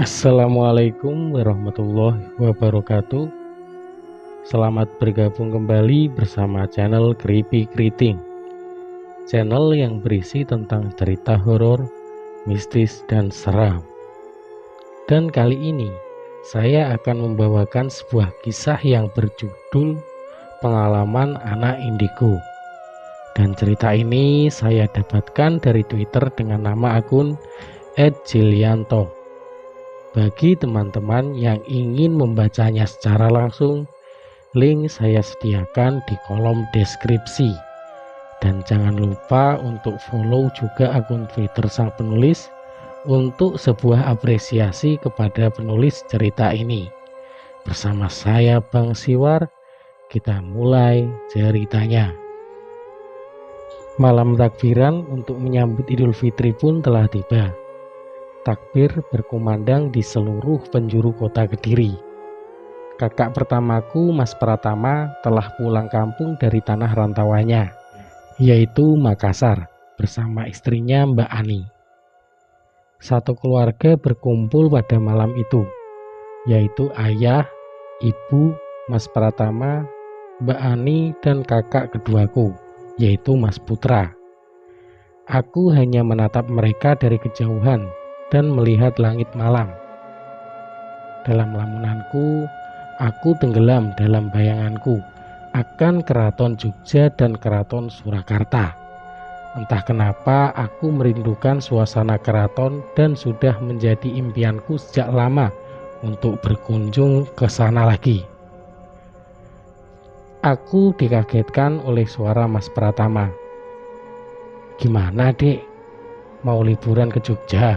Assalamualaikum warahmatullahi wabarakatuh. Selamat bergabung kembali bersama channel Creepy Keriting, channel yang berisi tentang cerita horor, mistis, dan seram. Dan kali ini saya akan membawakan sebuah kisah yang berjudul Pengalaman Anak Indigo. Dan cerita ini saya dapatkan dari Twitter dengan nama akun @jilianto. Bagi teman-teman yang ingin membacanya secara langsung, link saya sediakan di kolom deskripsi. Dan jangan lupa untuk follow juga akun Twitter sang penulis untuk sebuah apresiasi kepada penulis cerita ini. Bersama saya Bang Siwar, kita mulai ceritanya. Malam takbiran untuk menyambut Idul Fitri pun telah tiba. Takbir berkumandang di seluruh penjuru kota Kediri. Kakak pertamaku, Mas Pratama, telah pulang kampung dari tanah rantauannya, yaitu Makassar, bersama istrinya Mbak Ani. Satu keluarga berkumpul pada malam itu, yaitu ayah, ibu, Mas Pratama, Mbak Ani, dan kakak keduaku, yaitu Mas Putra. Aku hanya menatap mereka dari kejauhan dan melihat langit malam. Dalam lamunanku, aku tenggelam dalam bayanganku akan keraton Jogja dan keraton Surakarta. Entah kenapa aku merindukan suasana keraton dan sudah menjadi impianku sejak lama untuk berkunjung ke sana lagi. Aku dikagetkan oleh suara Mas Pratama. "Gimana, Dek? Mau liburan ke Jogja?"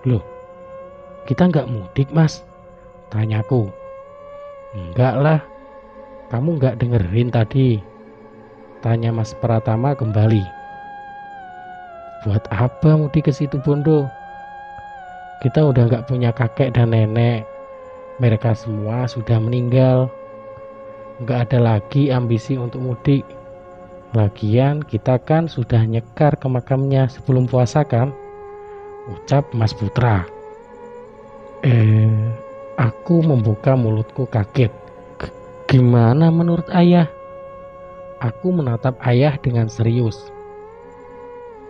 "Loh, kita nggak mudik, Mas?" tanyaku. "Enggak lah, kamu nggak dengerin tadi?" tanya Mas Pratama kembali. "Buat apa mudik ke situ, Bondo? Kita udah nggak punya kakek dan nenek. Mereka semua sudah meninggal. Nggak ada lagi ambisi untuk mudik. Lagian kita kan sudah nyekar ke makamnya sebelum puasa kan?" ucap Mas Putra. Aku membuka mulutku kaget. Gimana menurut ayah?" Aku menatap ayah dengan serius.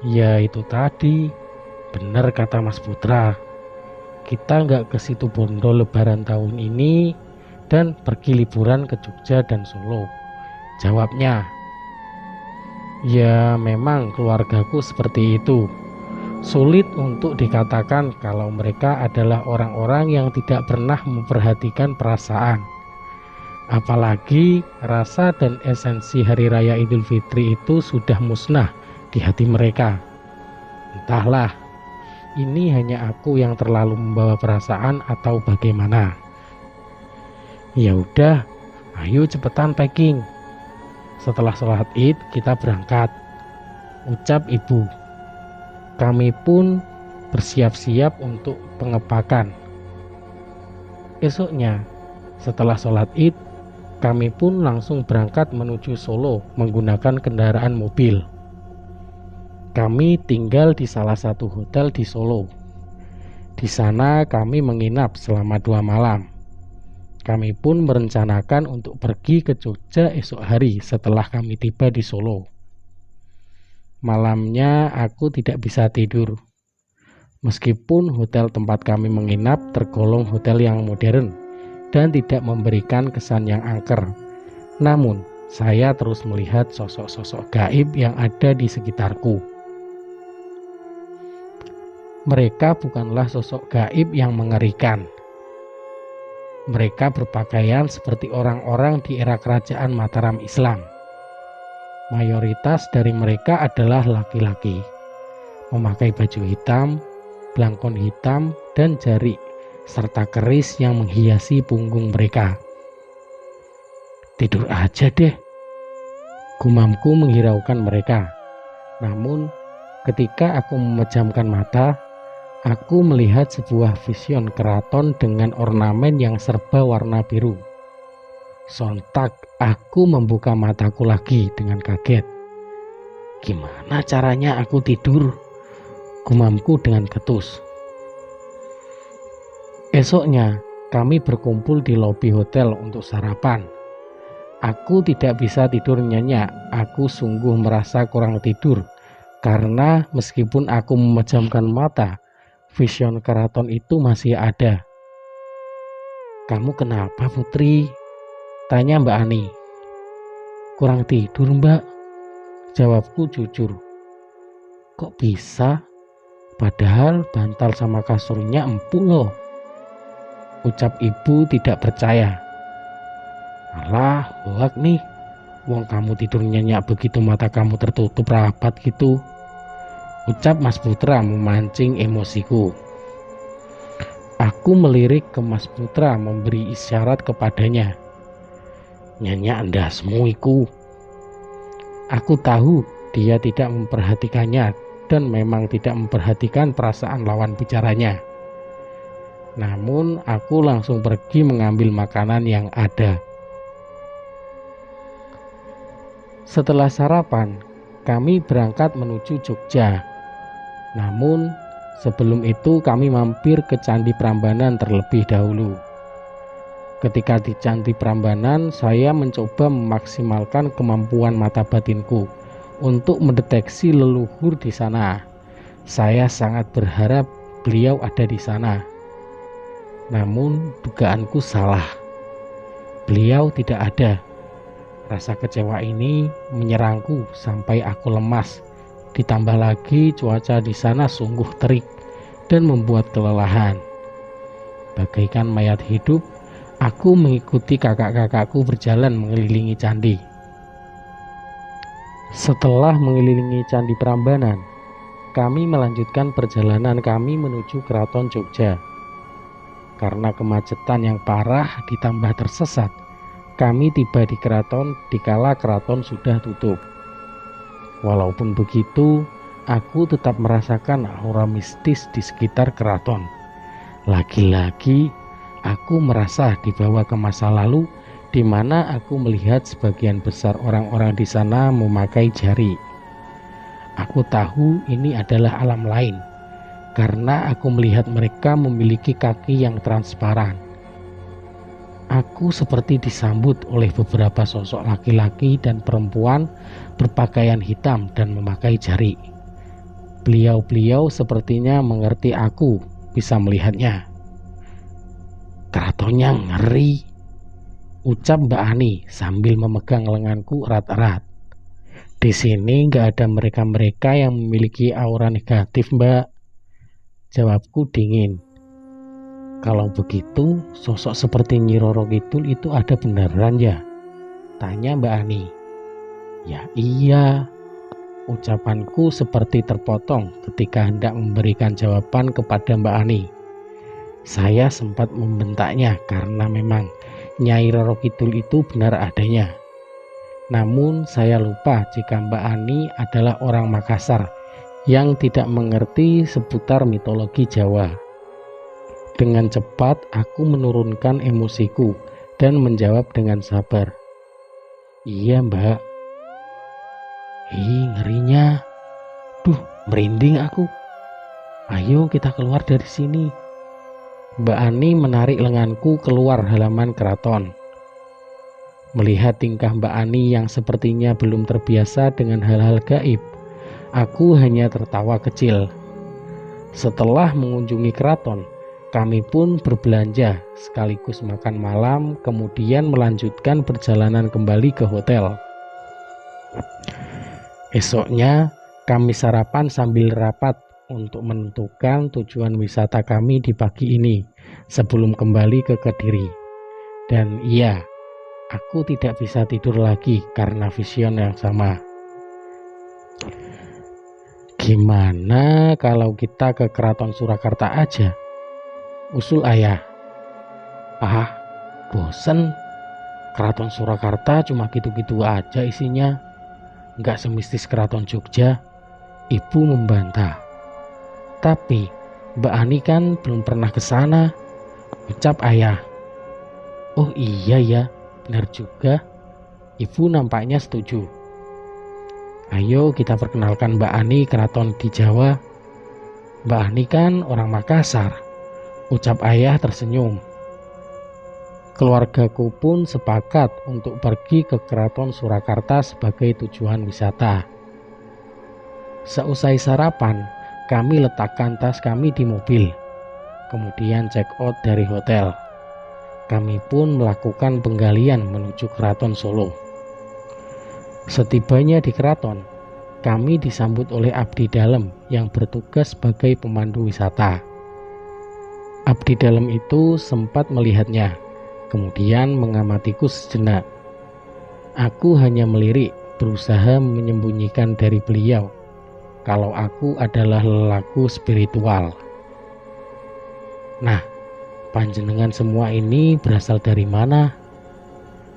"Ya itu tadi, benar kata Mas Putra. Kita nggak ke situ Bondo lebaran tahun ini dan pergi liburan ke Jogja dan Solo," jawabnya. "Ya memang keluargaku seperti itu. Sulit untuk dikatakan kalau mereka adalah orang-orang yang tidak pernah memperhatikan perasaan. Apalagi rasa dan esensi Hari Raya Idul Fitri itu sudah musnah di hati mereka. Entahlah, ini hanya aku yang terlalu membawa perasaan atau bagaimana. Ya udah, ayo cepetan packing. Setelah sholat Id kita berangkat," ucap ibu. Kami pun bersiap-siap untuk pengepakan. Esoknya, setelah sholat Id, kami pun langsung berangkat menuju Solo menggunakan kendaraan mobil. Kami tinggal di salah satu hotel di Solo. Di sana kami menginap selama 2 malam. Kami pun merencanakan untuk pergi ke Jogja esok hari setelah kami tiba di Solo. Malamnya aku tidak bisa tidur. Meskipun hotel tempat kami menginap tergolong hotel yang modern dan tidak memberikan kesan yang angker, namun saya terus melihat sosok-sosok gaib yang ada di sekitarku. Mereka bukanlah sosok gaib yang mengerikan. Mereka berpakaian seperti orang-orang di era kerajaan Mataram Islam. Mayoritas dari mereka adalah laki-laki, memakai baju hitam, blangkon hitam, dan jari, serta keris yang menghiasi punggung mereka. "Tidur aja deh," gumamku menghiraukan mereka. Namun, ketika aku memejamkan mata, aku melihat sebuah vision keraton dengan ornamen yang serba warna biru. Sontak aku membuka mataku lagi dengan kaget. Gimana caranya aku tidur? Gumamku dengan ketus. Esoknya, kami berkumpul di lobi hotel untuk sarapan. Aku tidak bisa tidur nyenyak. Aku sungguh merasa kurang tidur karena meskipun aku memejamkan mata, vision keraton itu masih ada. "Kamu kenapa, Putri?" tanya Mbak Ani. "Kurang tidur, Mbak," jawabku jujur. "Kok bisa? Padahal bantal sama kasurnya empuk loh," ucap ibu tidak percaya. "Alah, hoak nih. Wong kamu tidur nyenyak begitu mata kamu tertutup rapat gitu," ucap Mas Putra memancing emosiku. Aku melirik ke Mas Putra memberi isyarat kepadanya. "Nyenyak ndasmu iku." Aku tahu dia tidak memperhatikannya dan memang tidak memperhatikan perasaan lawan bicaranya. Namun aku langsung pergi mengambil makanan yang ada. Setelah sarapan, kami berangkat menuju Jogja. Namun sebelum itu kami mampir ke Candi Prambanan terlebih dahulu. Ketika di Candi Prambanan, saya mencoba memaksimalkan kemampuan mata batinku untuk mendeteksi leluhur di sana. Saya sangat berharap beliau ada di sana. Namun dugaanku salah. Beliau tidak ada. Rasa kecewa ini menyerangku sampai aku lemas. Ditambah lagi cuaca di sana sungguh terik dan membuat kelelahan. Bagaikan mayat hidup, aku mengikuti kakak-kakakku berjalan mengelilingi candi. Setelah mengelilingi Candi Prambanan, kami melanjutkan perjalanan kami menuju Keraton Jogja. Karena kemacetan yang parah ditambah tersesat, kami tiba di keraton dikala keraton sudah tutup. Walaupun begitu, aku tetap merasakan aura mistis di sekitar keraton. Lagi-lagi, aku merasa dibawa ke masa lalu, di mana aku melihat sebagian besar orang-orang di sana memakai jari. Aku tahu ini adalah alam lain, karena aku melihat mereka memiliki kaki yang transparan. Aku seperti disambut oleh beberapa sosok laki-laki dan perempuan berpakaian hitam dan memakai jari. Beliau-beliau sepertinya mengerti aku bisa melihatnya. "Keratonnya ngeri," ucap Mbak Ani sambil memegang lenganku erat-erat. "Di sini nggak ada mereka-mereka yang memiliki aura negatif, Mbak," jawabku dingin. "Kalau begitu, sosok seperti Nyi Roro Kidul itu ada beneran ya?" tanya Mbak Ani. "Ya iya," ucapanku seperti terpotong ketika hendak memberikan jawaban kepada Mbak Ani. Saya sempat membentaknya karena memang Nyai Roro Kidul itu benar adanya. Namun saya lupa jika Mbak Ani adalah orang Makassar yang tidak mengerti seputar mitologi Jawa. Dengan cepat aku menurunkan emosiku dan menjawab dengan sabar. "Iya, Mbak." Ngerinya. Duh, merinding aku. "Ayo kita keluar dari sini." Mbak Ani menarik lenganku keluar halaman keraton. Melihat tingkah Mbak Ani yang sepertinya belum terbiasa dengan hal-hal gaib, aku hanya tertawa kecil. Setelah mengunjungi keraton, kami pun berbelanja sekaligus makan malam, kemudian melanjutkan perjalanan kembali ke hotel. Esoknya kami sarapan sambil rapat untuk menentukan tujuan wisata kami di pagi ini sebelum kembali ke Kediri. Dan iya, aku tidak bisa tidur lagi karena vision yang sama. "Gimana kalau kita ke Keraton Surakarta aja?" usul ayah. "Ah, bosen. Keraton Surakarta cuma gitu-gitu aja isinya. Nggak semistis Keraton Jogja," ibu membantah. "Tapi Mbak Ani kan belum pernah ke sana," ucap ayah. "Oh iya ya, benar juga." Ibu nampaknya setuju. "Ayo kita perkenalkan Mbak Ani keraton di Jawa. Mbak Ani kan orang Makassar. Ucap ayah tersenyum. Keluargaku pun sepakat untuk pergi ke Keraton Surakarta sebagai tujuan wisata. Seusai sarapan, kami letakkan tas kami di mobil, kemudian check out dari hotel. Kami pun melakukan penggalian menuju Keraton Solo. Setibanya di keraton, kami disambut oleh abdi dalam yang bertugas sebagai pemandu wisata. Abdi dalam itu sempat melihatnya, kemudian mengamatiku sejenak. Aku hanya melirik, berusaha menyembunyikan dari beliau kalau aku adalah lelaku spiritual. Nah, panjenengan semua ini berasal dari mana?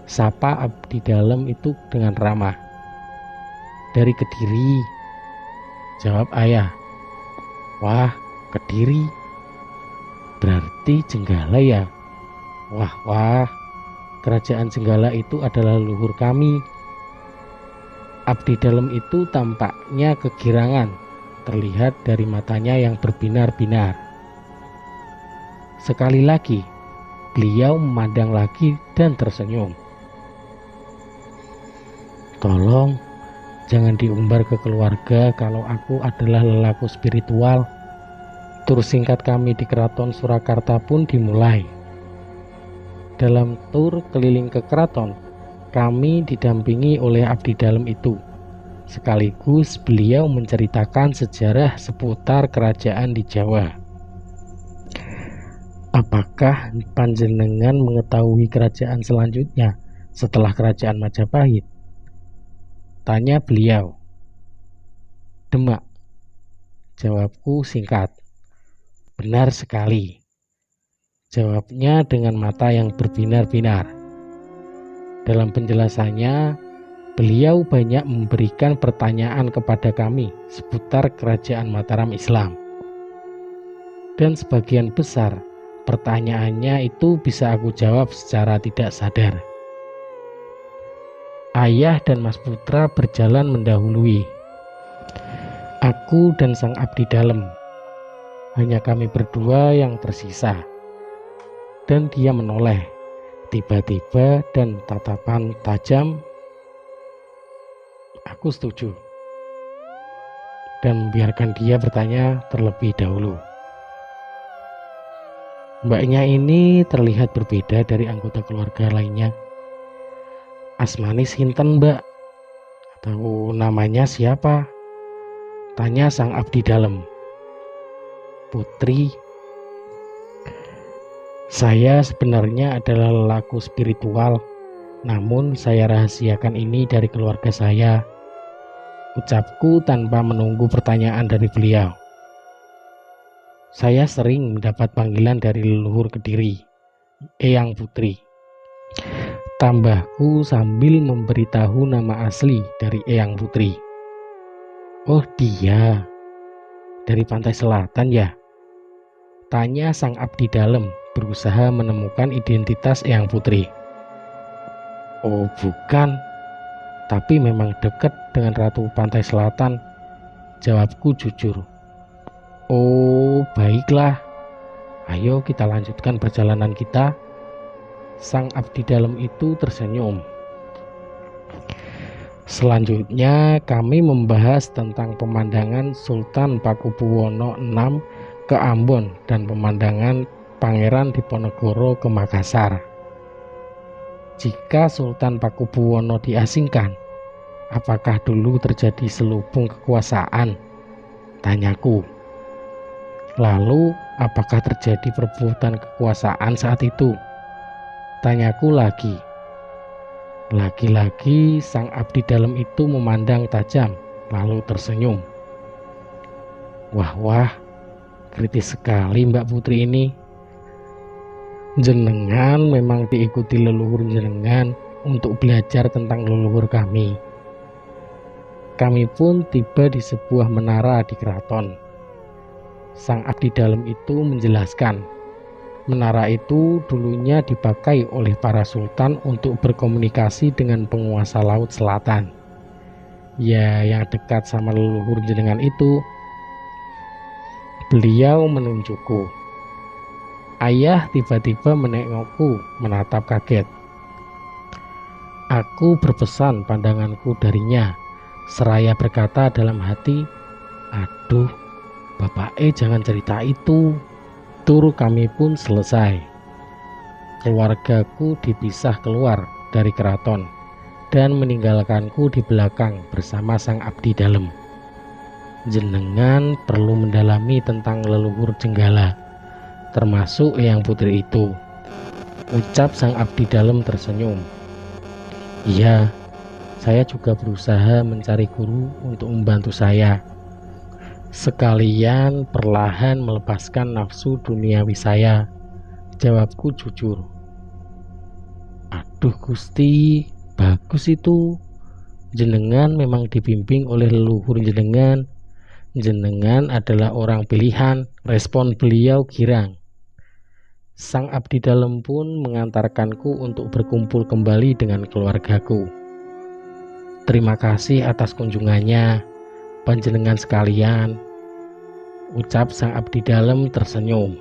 Sapa abdi dalam itu dengan ramah. Dari Kediri, jawab ayah. Wah, Kediri. Berarti Jenggala ya? Wah, kerajaan Jenggala itu adalah leluhur kami. Abdi dalam itu tampaknya kegirangan, terlihat dari matanya yang berbinar-binar. Sekali lagi, beliau memandang lagi dan tersenyum. Tolong, jangan diumbar ke keluarga kalau aku adalah lelaku spiritual. Tur singkat kami di Keraton Surakarta pun dimulai. Dalam tur keliling ke keraton, kami didampingi oleh abdi dalam itu. Sekaligus beliau menceritakan sejarah seputar kerajaan di Jawa. Apakah panjenengan mengetahui kerajaan selanjutnya setelah kerajaan Majapahit? Tanya beliau. Demak, jawabku singkat. Benar sekali, jawabnya dengan mata yang berbinar-binar. Dalam penjelasannya, beliau banyak memberikan pertanyaan kepada kami seputar kerajaan Mataram Islam. Dan sebagian besar pertanyaannya itu bisa aku jawab secara tidak sadar. Ayah dan Mas Putra berjalan mendahului. Aku dan sang abdi dalam. Hanya kami berdua yang tersisa. Dan dia menoleh, tiba-tiba dan tatapan tajam. Aku setuju. Dan membiarkan dia bertanya terlebih dahulu. Mbaknya ini terlihat berbeda dari anggota keluarga lainnya. Asmani sinten, Mbak? Atau namanya siapa? Tanya sang abdi dalam. Putri. Saya sebenarnya adalah lelaku spiritual, namun saya rahasiakan ini dari keluarga saya. Ucapku tanpa menunggu pertanyaan dari beliau. Saya sering mendapat panggilan dari leluhur Kediri, Eyang Putri. Tambahku sambil memberitahu nama asli dari Eyang Putri. Oh dia, dari pantai selatan ya? Tanya sang abdi dalam, berusaha menemukan identitas Eyang Putri. Oh bukan, tapi memang dekat dengan Ratu Pantai Selatan, jawabku jujur. Oh baiklah, ayo kita lanjutkan perjalanan kita. Sang abdi dalam itu tersenyum. Selanjutnya kami membahas tentang pemandangan Sultan Pakubuwono VI ke Ambon dan pemandangan Pangeran Diponegoro ke Makassar. Jika Sultan Pakubuwono diasingkan, apakah dulu terjadi selubung kekuasaan? Tanyaku. Lalu, apakah terjadi perebutan kekuasaan saat itu? Tanyaku lagi. Lagi-lagi sang abdi dalam itu memandang tajam, lalu tersenyum. Wah, kritis sekali Mbak Putri ini. Jenengan memang diikuti leluhur jenengan untuk belajar tentang leluhur kami. Kami pun tiba di sebuah menara di keraton. Sang abdi dalam itu menjelaskan, menara itu dulunya dipakai oleh para sultan untuk berkomunikasi dengan penguasa laut selatan. Ya, yang dekat sama leluhur jenengan itu. Beliau menunjukku. Ayah tiba-tiba menengokku, menatap kaget. Aku berpesan pandanganku darinya, seraya berkata dalam hati, "Aduh, Bapak jangan cerita itu." Tur kami pun selesai. Keluargaku dipisah keluar dari keraton dan meninggalkanku di belakang bersama sang abdi dalem. Jenengan perlu mendalami tentang leluhur Jenggala, termasuk Eyang Putri itu, ucap sang abdi dalem tersenyum. Iya, saya juga berusaha mencari guru untuk membantu saya, sekalian perlahan melepaskan nafsu duniawi saya, jawabku jujur. Aduh Gusti, bagus itu. Jenengan memang dibimbing oleh leluhur jenengan. Jenengan adalah orang pilihan, respon beliau girang. Sang abdi dalem pun mengantarkanku untuk berkumpul kembali dengan keluargaku. Terima kasih atas kunjungannya, panjenengan sekalian, ucap sang abdi dalem tersenyum.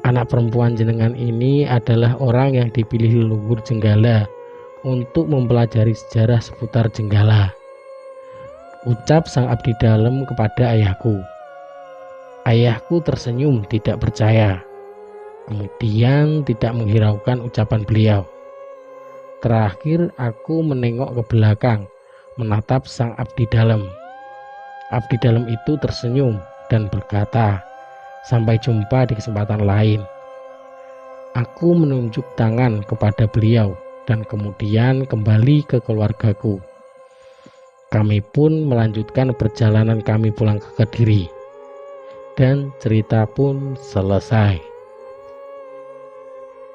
Anak perempuan jenengan ini adalah orang yang dipilih leluhur Jenggala untuk mempelajari sejarah seputar Jenggala, ucap sang abdi dalem kepada ayahku. Ayahku tersenyum tidak percaya, kemudian tidak menghiraukan ucapan beliau. Terakhir aku menengok ke belakang, menatap sang abdi dalem. Abdi dalem itu tersenyum dan berkata, "Sampai jumpa di kesempatan lain." Aku menunjuk tangan kepada beliau dan kemudian kembali ke keluargaku. Kami pun melanjutkan perjalanan kami pulang ke Kediri. Dan cerita pun selesai.